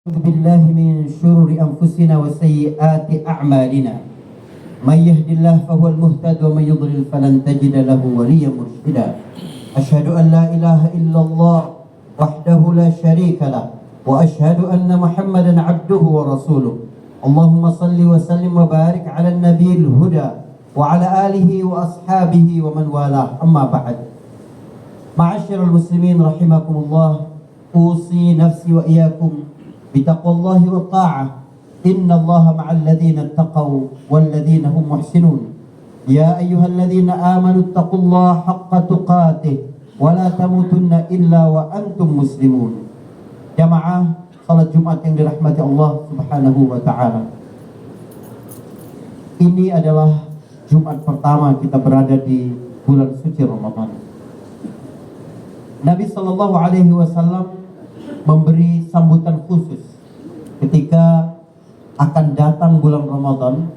أعوذ بالله من شرور أنفسنا وسيئات أعمالنا من يهد الله فهو المهتد ومن يضلل فلن تجد له وليا مرشدا أشهد أن لا إله إلا الله وحده لا شريك له وأشهد أن محمدا عبده ورسوله اللهم صل وسلم وبارك على النبي الهدى وعلى آله وأصحابه ومن والاه أما بعد معاشر المسلمين رحمكم الله أوصي نفسي وإياكم بتقوى الله والطاعة إن الله مع الذين اتقوا والذين هم محسنون يا أيها الذين آمنوا اتقوا الله حق تقاته ولا تموتن إلا وأنتم مسلمون. Jamaah salat Jumat yang dirahmati Allah Subhanahu wa taala. Ini adalah Jumat pertama kita berada di bulan suci Ramadan. Nabi sallallahu alaihi wasallam memberi sambutan khusus ketika akan datang bulan Ramadan,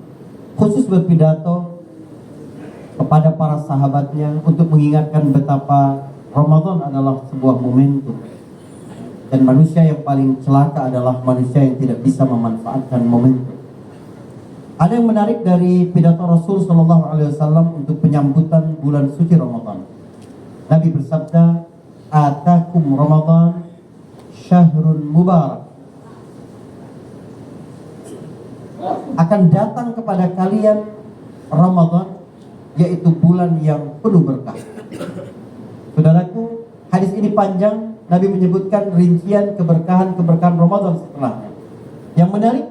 khusus berpidato kepada para sahabatnya untuk mengingatkan betapa Ramadan adalah sebuah momentum dan manusia yang paling celaka adalah manusia yang tidak bisa memanfaatkan momentum. Ada yang menarik dari pidato Rasul sallallahu alaihi wasallam untuk penyambutan bulan suci Ramadan. Nabi bersabda, "Atakum Ramadan syahrun mubarak." Akan datang kepada kalian Ramadan, yaitu bulan yang penuh berkah. Saudaraku, hadis ini panjang. Nabi menyebutkan rincian keberkahan-keberkahan Ramadan setelahnya. Yang menarik,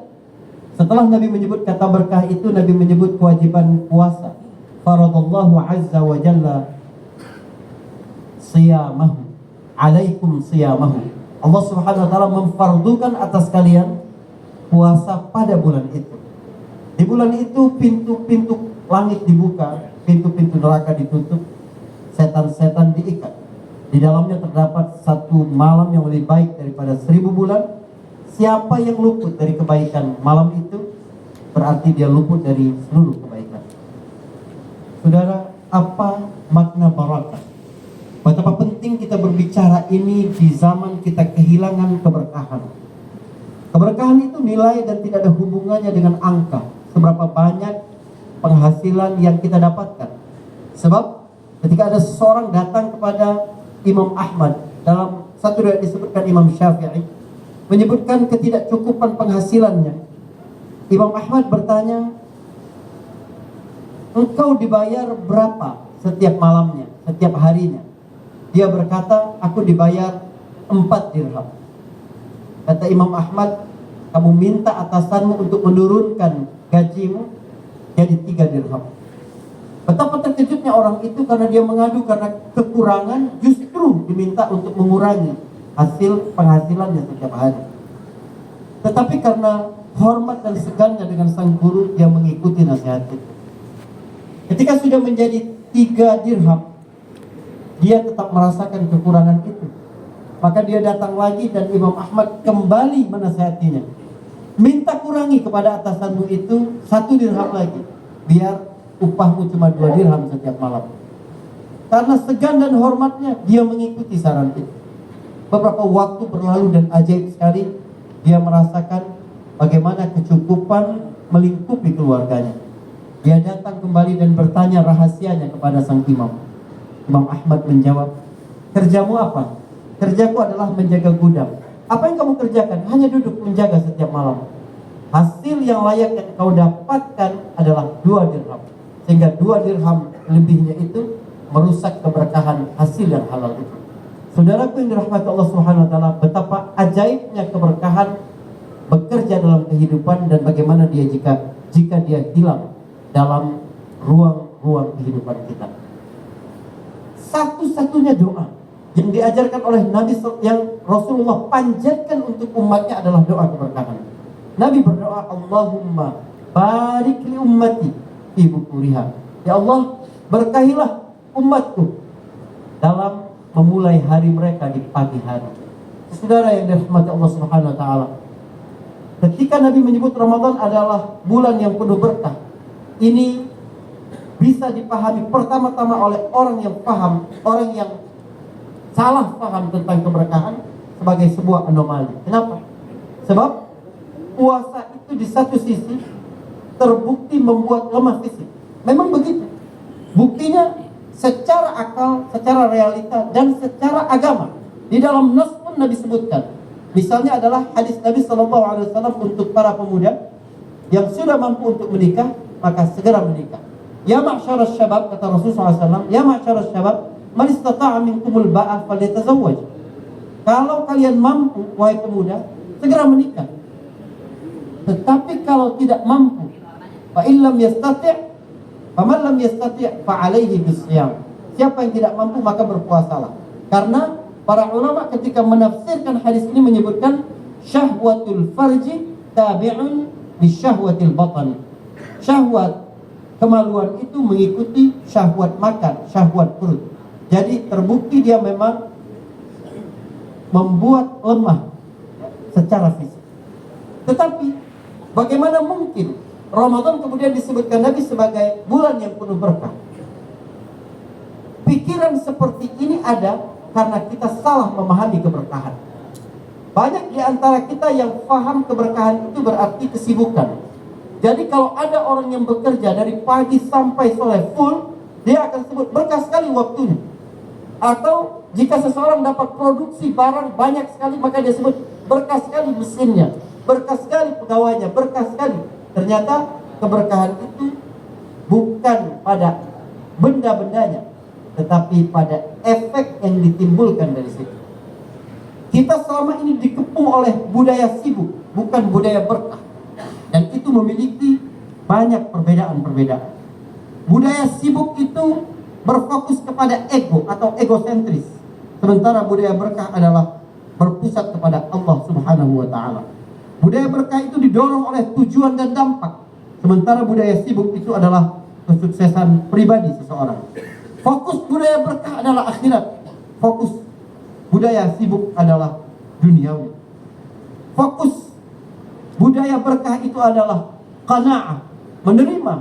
setelah Nabi menyebut kata berkah itu, Nabi menyebut kewajiban puasa. Faradallahu azza wa jalla siyamahu alaikum siyamahu. Allah Subhanahu wa taala memfardukan atas kalian puasa pada bulan itu. Di bulan itu pintu-pintu langit dibuka, pintu-pintu neraka ditutup, setan-setan diikat. Di dalamnya terdapat satu malam yang lebih baik daripada 1000 bulan. Siapa yang luput dari kebaikan malam itu, berarti dia luput dari seluruh kebaikan. Saudara, apa makna barakah? Betapa penting kita berbicara ini di zaman kita kehilangan keberkahan. Keberkahan itu nilai dan tidak ada hubungannya dengan angka, seberapa banyak penghasilan yang kita dapatkan. Sebab ketika ada seseorang datang kepada Imam Ahmad, dalam satu riwayat disebutkan Imam Syafi'i menyebutkan ketidakcukupan penghasilannya. Imam Ahmad bertanya, "Engkau dibayar berapa setiap malamnya, setiap harinya?" Dia berkata, "Aku dibayar 4 dirham." Kata Imam Ahmad, "Kamu minta atasanmu untuk menurunkan gajimu jadi 3 dirham." Betapa terkejutnya orang itu karena dia mengadu karena kekurangan, justru diminta untuk mengurangi hasil penghasilannya setiap hari. Tetapi karena hormat dan segannya dengan sang guru, dia mengikuti nasihat itu. Ketika sudah menjadi 3 dirham, dia tetap merasakan kekurangan itu. Maka dia datang lagi dan Imam Ahmad kembali menasihatinya. "Minta kurangi kepada atasanmu itu 1 dirham lagi, biar upahmu cuma 2 dirham setiap malam." Karena segan dan hormatnya, dia mengikuti saran itu. Beberapa waktu berlalu dan ajaib sekali, dia merasakan bagaimana kecukupan melingkupi keluarganya. Dia datang kembali dan bertanya rahasianya kepada sang imam. Imam Ahmad menjawab, "Kerjamu apa?" "Kerjaku adalah menjaga gudang." "Apa yang kamu kerjakan?" "Hanya duduk menjaga setiap malam." "Hasil yang layak yang kau dapatkan adalah 2 dirham. Sehingga 2 dirham lebihnya itu merusak keberkahan hasil yang halal itu. Saudaraku yang dirahmati Allah Subhanahu wa taala, betapa ajaibnya keberkahan bekerja dalam kehidupan dan bagaimana dia jika dia hilang dalam ruang-ruang kehidupan kita. Satu-satunya doa yang diajarkan oleh Nabi yang Rasulullah panjatkan untuk umatnya adalah doa keberkahan. Nabi berdoa, "Allahumma barik li ummati fi bukuriha." Ya Allah, berkahilah umatku dalam memulai hari mereka di pagi hari. Saudara yang dirahmati Allah Subhanahu wa taala, ketika Nabi menyebut Ramadan adalah bulan yang penuh berkah, ini bisa dipahami pertama-tama oleh orang yang paham, orang yang salah paham tentang keberkahan sebagai sebuah anomali. Kenapa? Sebab puasa itu di satu sisi terbukti membuat lemah fisik. Memang begitu. Buktinya secara akal, secara realita, dan secara agama. Di dalam nas pun Nabi sebutkan. Misalnya adalah hadis Nabi SAW untuk para pemuda yang sudah mampu untuk menikah, maka segera menikah. Ya ma'syaras syabab, kata Rasulullah SAW, ya ma'syaras syabab, man istata'a minkumul ba'a falyatazawwaj. Kalau kalian mampu, wahai pemuda, segera menikah. Tetapi kalau tidak mampu, fa illam yastati', faman lam yastati' fa 'alaihi bisyam. Siapa yang tidak mampu maka berpuasalah. Karena para ulama ketika menafsirkan hadis ini menyebutkan syahwatul farji tabi'un li syahwatil batan. Syahwat kemaluan itu mengikuti syahwat makan, syahwat perut. Jadi terbukti dia memang membuat lemah secara fisik. Tetapi bagaimana mungkin Ramadan kemudian disebutkan Nabi sebagai bulan yang penuh berkah? Pikiran seperti ini ada karena kita salah memahami keberkahan. Banyak di antara kita yang paham keberkahan itu berarti kesibukan. Jadi kalau ada orang yang bekerja dari pagi sampai sore full, dia akan sebut berkah sekali waktunya. Atau jika seseorang dapat produksi barang banyak sekali, maka dia sebut berkah sekali mesinnya, berkah sekali pegawainya, berkah sekali. Ternyata keberkahan itu bukan pada benda-bendanya, tetapi pada efek yang ditimbulkan dari situ. Kita selama ini dikepung oleh budaya sibuk, bukan budaya berkah. Dan itu memiliki banyak perbedaan-perbedaan. Budaya sibuk itu berfokus kepada ego atau egosentris. Sementara budaya berkah adalah berpusat kepada Allah Subhanahu wa ta'ala. Budaya berkah itu didorong oleh tujuan dan dampak. Sementara budaya sibuk itu adalah kesuksesan pribadi seseorang. Fokus budaya berkah adalah akhirat. Fokus budaya sibuk adalah duniawi. Fokus budaya berkah itu adalah qanaah, menerima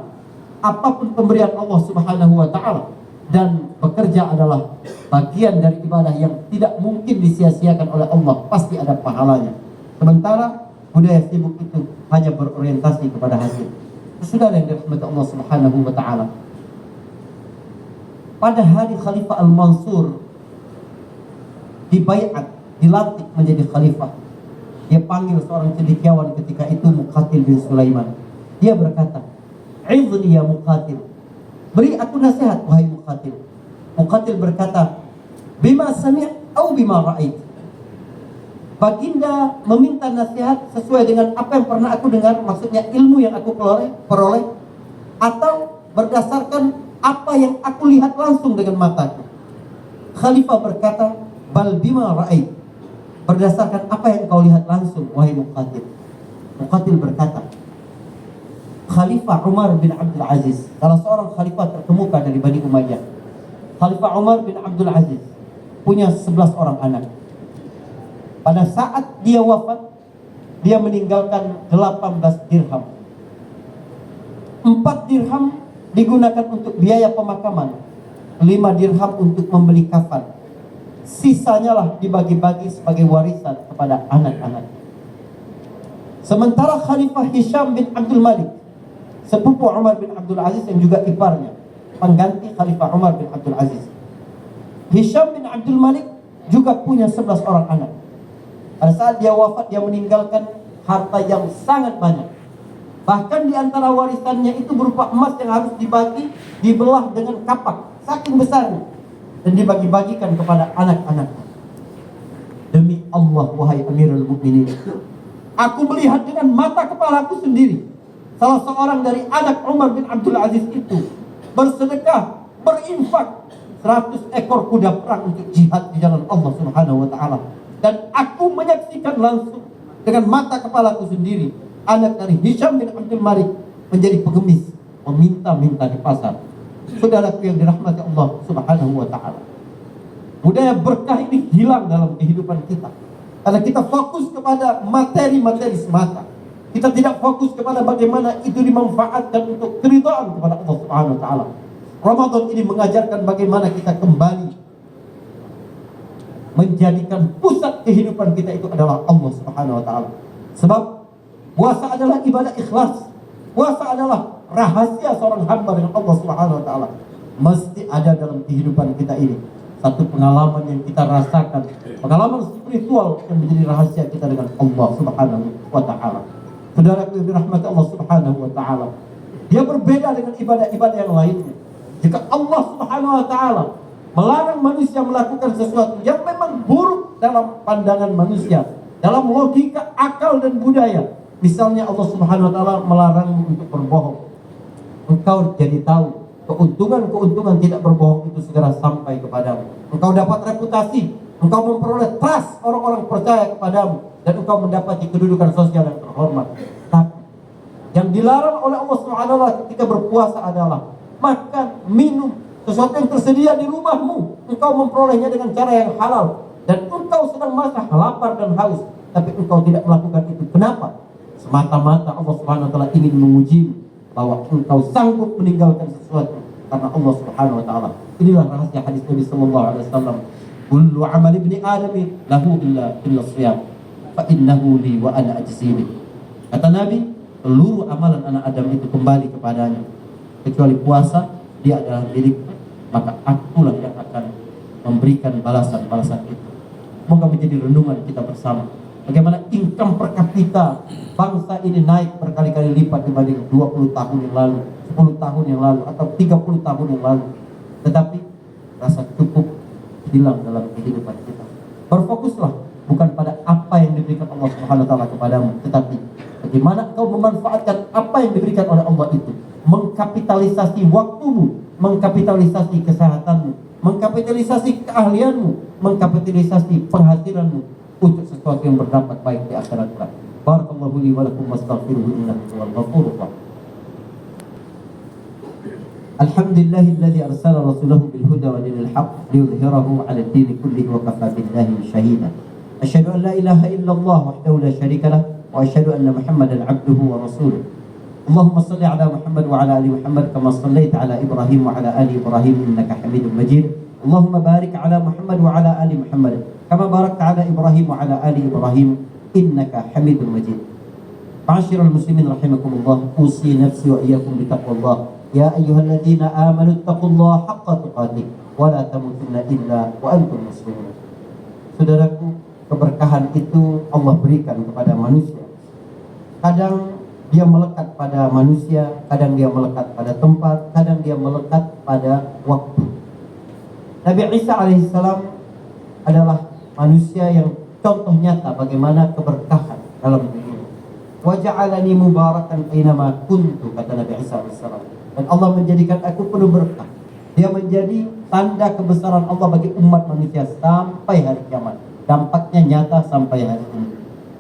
apapun pemberian Allah Subhanahu wa ta'ala. Dan bekerja adalah bagian dari ibadah yang tidak mungkin disia-siakan oleh Allah, pasti ada pahalanya. Sementara budaya sibuk itu hanya berorientasi kepada hasil. Saudara yang dirahmati Allah Subhanahu wa ta'ala, pada hari Khalifah Al-Mansur dibaiat, dilantik menjadi khalifah, dia panggil seorang cendekiawan ketika itu, Muqatil bin Sulaiman. Dia berkata, "Izni ya Muqatil, beri aku nasihat wahai Muqatil." Muqatil berkata, "Bima sami' au bima ra'ait." Baginda meminta nasihat sesuai dengan apa yang pernah aku dengar, maksudnya ilmu yang aku peroleh, atau berdasarkan apa yang aku lihat langsung dengan mataku. Khalifah berkata, "Bal bima ra'ait." Berdasarkan apa yang kau lihat langsung wahai Muqatil. Muqatil berkata, Khalifah Umar bin Abdul Aziz, salah seorang khalifah terkemuka dari Bani Umayyah. Khalifah Umar bin Abdul Aziz punya 11 orang anak. Pada saat dia wafat, dia meninggalkan 18 dirham. 4 dirham digunakan untuk biaya pemakaman, 5 dirham untuk membeli kafan. Sisanya lah dibagi-bagi sebagai warisan kepada anak-anak. Sementara Khalifah Hisham bin Abdul Malik, sepupu Umar bin Abdul Aziz yang juga iparnya, pengganti Khalifah Umar bin Abdul Aziz. Hisham bin Abdul Malik juga punya 11 orang anak. Pada saat dia wafat, dia meninggalkan harta yang sangat banyak. Bahkan di antara warisannya itu berupa emas yang harus dibagi, dibelah dengan kapak, saking besarnya, dan dibagi-bagikan kepada anak-anak. Demi Allah, wahai Amirul Mukminin, aku melihat dengan mata kepalaku sendiri, salah seorang dari anak Umar bin Abdul Aziz itu bersedekah, berinfak 100 ekor kuda perang untuk jihad di jalan Allah Subhanahu wa ta'ala. Dan aku menyaksikan langsung dengan mata kepalaku sendiri, anak dari Hisham bin Abdul Malik menjadi pengemis, meminta-minta di pasar. Saudaraku yang dirahmati Allah Subhanahu wa ta'ala, budaya berkah ini hilang dalam kehidupan kita karena kita fokus kepada materi-materi semata. Kita tidak fokus kepada bagaimana itu dimanfaatkan untuk keridhaan kepada Allah Subhanahu wa ta'ala. Ramadan ini mengajarkan bagaimana kita kembali menjadikan pusat kehidupan kita itu adalah Allah Subhanahu wa ta'ala. Sebab puasa adalah ibadah ikhlas. Puasa adalah rahasia seorang hamba dengan Allah Subhanahu wa taala. Mesti ada dalam kehidupan kita ini satu pengalaman yang kita rasakan, pengalaman spiritual yang menjadi rahasia kita dengan Allah Subhanahu wa taala. Saudaraku yang dirahmati Allah Subhanahu wa taala, dia berbeda dengan ibadah-ibadah yang lainnya. Jika Allah Subhanahu wa taala melarang manusia melakukan sesuatu yang memang buruk dalam pandangan manusia, dalam logika, akal dan budaya. Misalnya Allah Subhanahu wa taala melarang untuk berbohong. Engkau jadi tahu keuntungan-keuntungan tidak berbohong itu segera sampai kepadamu. Engkau dapat reputasi, engkau memperoleh trust orang-orang percaya kepadamu, dan engkau mendapati kedudukan sosial yang terhormat. Tapi yang dilarang oleh Allah Subhanahu wa taala ketika berpuasa adalah makan, minum, sesuatu yang tersedia di rumahmu, engkau memperolehnya dengan cara yang halal, dan engkau sedang masa lapar dan haus, tapi engkau tidak melakukan itu. Kenapa? Semata-mata Allah Subhanahu wa taala ingin menguji bahwa engkau sanggup meninggalkan sesuatu karena Allah Subhanahu wa taala. Inilah rahasia hadis Nabi sallallahu alaihi wasallam, kullu amal ibni adam lahu illa shiyam fa innahu li wa ana ajzi bih. Kata Nabi, seluruh amalan anak Adam itu kembali kepadanya kecuali puasa, dia adalah milikku, maka akulah yang akan memberikan balasan-balasan itu. Semoga menjadi renungan kita bersama bagaimana income per kapita bangsa ini naik berkali-kali lipat dibanding 20 tahun yang lalu, 10 tahun yang lalu, atau 30 tahun yang lalu. Tetapi rasa cukup hilang dalam kehidupan kita. Berfokuslah bukan pada apa yang diberikan Allah Subhanahu wa taala kepadamu, tetapi bagaimana engkau memanfaatkan apa yang diberikan oleh Allah itu. Mengkapitalisasi waktumu, mengkapitalisasi kesehatanmu, mengkapitalisasi keahlianmu, mengkapitalisasi penghasilanmu untuk sesuatu yang berdampak baik di akhirat kelak. Barakallahu li wa lakum wastaghfiruhu innahu huwal ghafurur rahim. Alhamdulillahilladzi arsala rasulahu bil huda wa dinil haqq liyudhhirahu 'ala ad-din kullihi wa kafa billahi shahida. Asyhadu an la ilaha illallah wahdahu la syarika lah wa asyhadu anna Muhammadan 'abduhu wa rasuluh. Allahumma salli 'ala Muhammad wa 'ala ali Muhammad kama shallaita 'ala Ibrahim wa 'ala ali Ibrahim innaka Hamidum Majid. Allahumma barik 'ala Muhammad wa 'ala ali Muhammad kama barakta 'ala Ibrahim wa 'ala ali Ibrahim innaka Hamidum Majid. Ma'asyiral muslimin rahimakumullah, usi nafsi wa iyyakum bitaqwallah. Ya ayyuhalladzina amanu taqullaha haqqa tuqatih wa la tamutunna illa wa antum muslimun. Saudaraku, keberkahan itu Allah berikan kepada manusia. Kadang dia melekat pada manusia, kadang dia melekat pada tempat, kadang dia melekat pada waktu. Nabi Isa alaihissalam adalah manusia yang contoh nyata bagaimana keberkahan dalam dunia. Wa ja'alani mubarakan ainama kuntu, kata Nabi Isa alaihissalam. Dan Allah menjadikan aku penuh berkah. Dia menjadi tanda kebesaran Allah bagi umat manusia sampai hari kiamat. Dampaknya nyata sampai hari ini.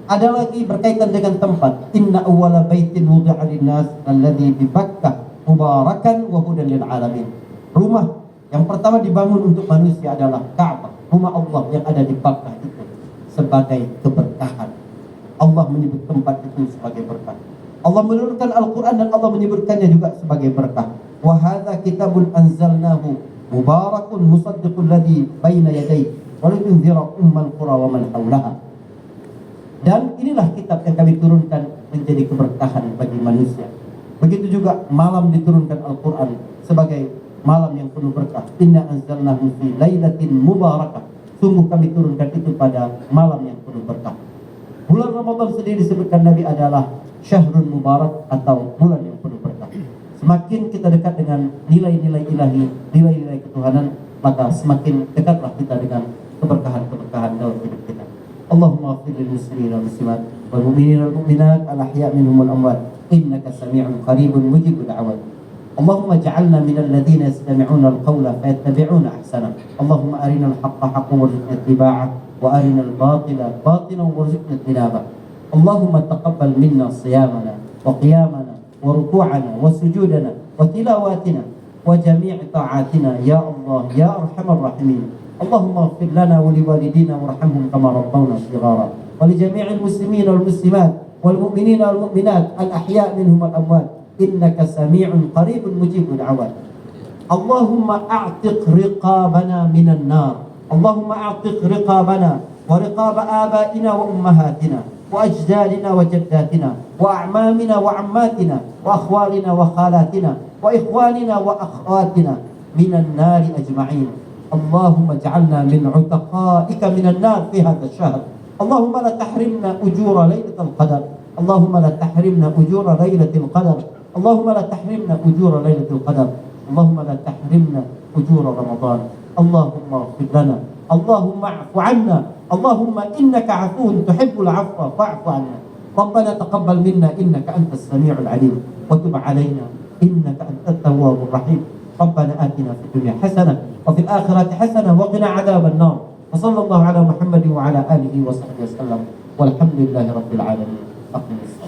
Ada lagi berkaitan dengan tempat. Inna awwala baitin wudi'a lin-nas alladzi bi Bakkah mubarakan wa hudan lil alamin. Rumah yang pertama dibangun untuk manusia adalah Ka'bah, rumah Allah yang ada di Bakkah itu sebagai keberkahan. Allah menyebut tempat itu sebagai berkah. Allah menurunkan Al-Quran dan Allah menyebutkannya juga sebagai berkah. Wa hadza kitabun anzalnahu mubarakun musaddiqul ladzi baina yadayhi wa litunzira ummal qura wa man haulaha. Dan inilah kitab yang kami turunkan menjadi keberkahan bagi manusia. Begitu juga malam diturunkan Al-Quran sebagai malam yang penuh berkah. Inna anzalnahu fi lailatin mubarakah. Sungguh kami turunkan itu pada malam yang penuh berkah. Bulan Ramadan sendiri disebutkan Nabi adalah syahrun mubarak atau bulan yang penuh berkah. Semakin kita dekat dengan nilai-nilai ilahi, nilai-nilai ketuhanan, maka semakin dekatlah kita dengan keberkahan-keberkahan dalam hidup kita. Allahumma ighfir lil muslimin wal muslimat wal mu'minin wal mu'minat al ahya' minhum wal amwat innaka sami'un qaribun mujibud da'wat. Allahumma ij'alna minal ladzina yastami'una al-qawla fayattabi'una ahsana. Allahumma arinal haqqa haqqan warzuqna ittiba'ah wa arinal batila batilan warzuqna ijtinabah. Allahumma taqabbal minna siyamana wa qiyamana wa ruku'ana wa sujudana wa tilawatina wa jami' ta'atina ya Allah ya arhamar rahimin. Allahumma ighfir lana wa liwalidina warhamhum kama rabbawna shighara wa li jami'il muslimin wal muslimat wal mu'minina wal mu'minat al ahya' minhum wal amwat innaka sami'un qaribun mujibud da'wat. Allahumma a'tiq riqabana minan nar. Allahumma a'tiq riqabana wa riqaba abaina wa ummahatina وأجدادنا وجداتنا وأعمامنا وعماتنا وأخوالنا وخالاتنا وإخواننا وأخواتنا من النار أجمعين. اللهم اجعلنا من عتقائك من النار في هذا الشهر. اللهم لا تحرمنا أجور ليلة القدر. اللهم لا تحرمنا أجور ليلة القدر. اللهم لا تحرمنا أجور ليلة القدر. اللهم لا تحرمنا أجور رمضان. اللهم اغفر لنا. اللهم اعف عنا. اللهم إنك عفو تحب العفو فاعف عنا. ربنا تقبل منا إنك أنت السميع العليم وتب علينا إنك أنت التواب الرحيم. ربنا آتنا في الدنيا حسنة وفي الآخرة حسنة وقنا عذاب النار. وصلى الله على محمد وعلى آله وصحبه وسلم والحمد لله رب العالمين. أقم الصلاة.